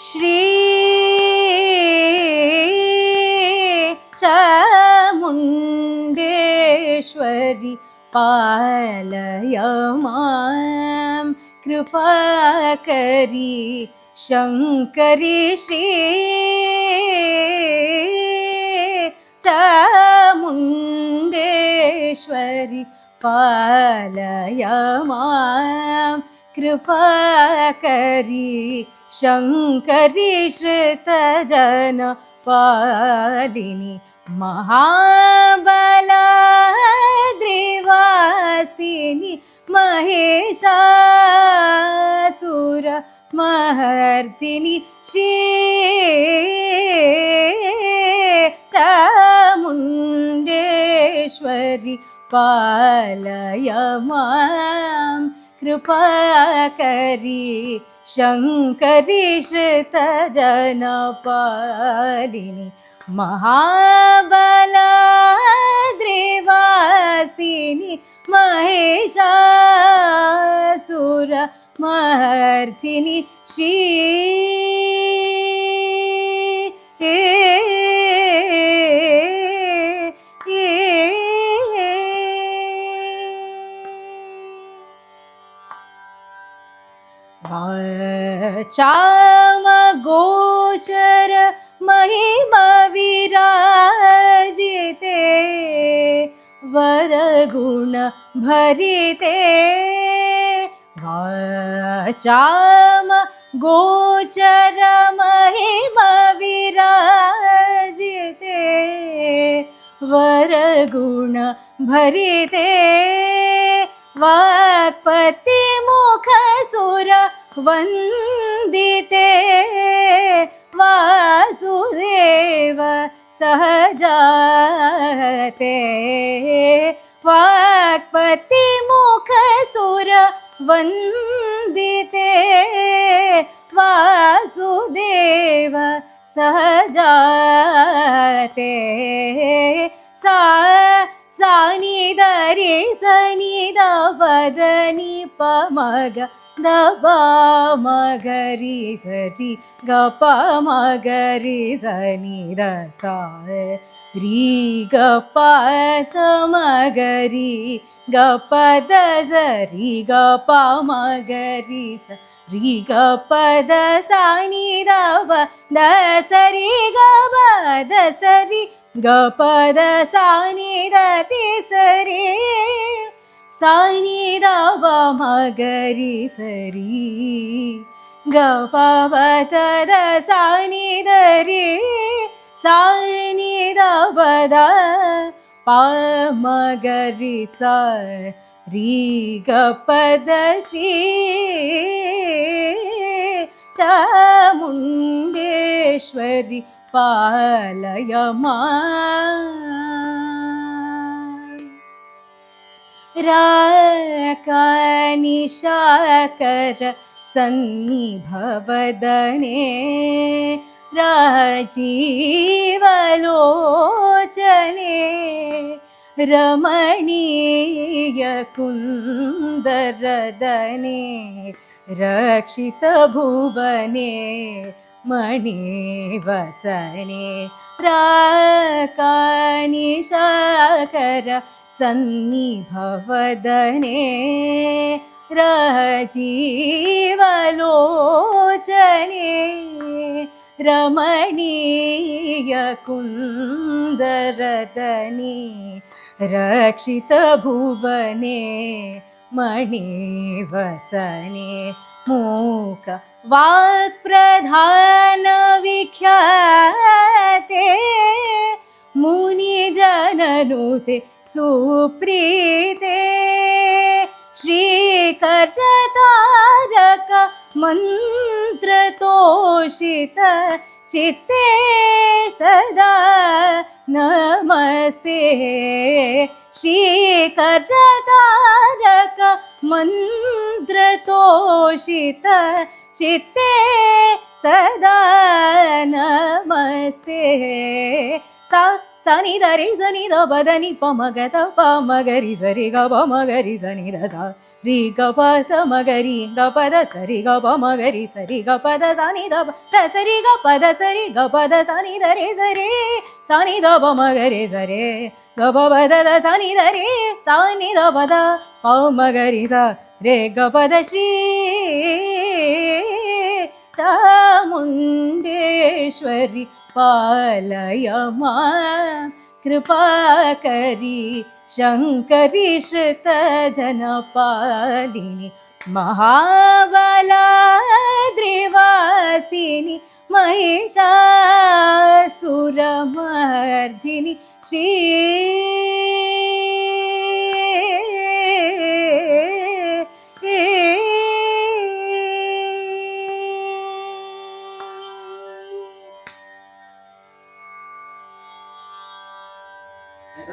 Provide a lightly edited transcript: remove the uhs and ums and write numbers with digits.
श्री चामुण्डेश्वरि पालय मां कृपाकरी शङ्करी श्री चामुण्डेश्वरि पालय मां कृपाकरी शङ्करी श्रुतजनपालिनी महाबलाद्रिवासिनी महिषासुरमर्दिनी श्री चामुण्डेश्वरि पालय मां कृपाकरी शङ्करी श्रुतजनपालिनी महाबलाद्रिवासिनी महिषासुरमर्दिनी श्री चामगोचर महिमा विराजिते वरगुण भरिते चामगोचर महिमा विराजिते वरगुण भरिते वाक्पति मुखसुर वन्दिते वासुदेव सहजाते वाक्पति मुखसुर वन्दिते वासुदेव सहजाते सानिधरि सनिध वदनि पमग दप मगरि सरि गप मगरि सनिध सा री गप मगरि गप द सरि गप मगरि री गप द सानिध द सरि गप द सरि गप द सानिध रि सरि सानिध व मगरि सरि गप द सानिध रि सानिध द प मगरि स रि गप द श्री चामुण्डेश्वरि पालय मां राकानिशाकर सन्निभवदने राजीवलोचने रमणीय कुन्दरदने रक्षितभुवने मणिवसने राकानिशाकर सन्निभवदने राजीवलोचने रमणीय कुन्दरदने रक्षितभुवने मणिवसने मूक वाक्प्रधान विख्याते मुनिजननुते सुप्रीते श्रीकरतारक मन्त्रतोषित चित्ते सदा नमस्ते श्रीकरतारक मन्त्रतोषित चित्ते सदा नमस्ते सनिधरि सनिध बदनि पमगत पमगरि सरि ग पमगरि सनिध सा ರಿ ಗ ಪ ದ ಮ ಗ ರಿ ಗ ಪ ದ ಸರಿ ಗ ಪ ಮ ಗ ರಿ ಸರಿ ಗ ಪ ದ ಸ ನಿ ದ ಪ ದ ಸರಿ ಗ ಪ ದ ಸರಿ ಗ ಪ ದ ಸ ನಿ ದ ರೆ ಸರಿ ಸ ನಿ ದ ಪ ಮ ಗ ರೆ ಸ ರೆ ಗ ಪ ಪ ದ ದ ಸ ನಿ ದ ರೆ ಸ ನಿ ದ ಪ ದ ಪ ಮ ಗ ರಿ ಸ ರೆ ಗ ಪ ದ ಶ್ರೀ ಚಾಮುಂಡೇಶ್ವರಿ ಪಾಲಯ ಮಾ कृपा करी शंकरी श्रुत जनपालिनी महाबलाद्रिवासिनी महिषासुरमर्दिनी श्री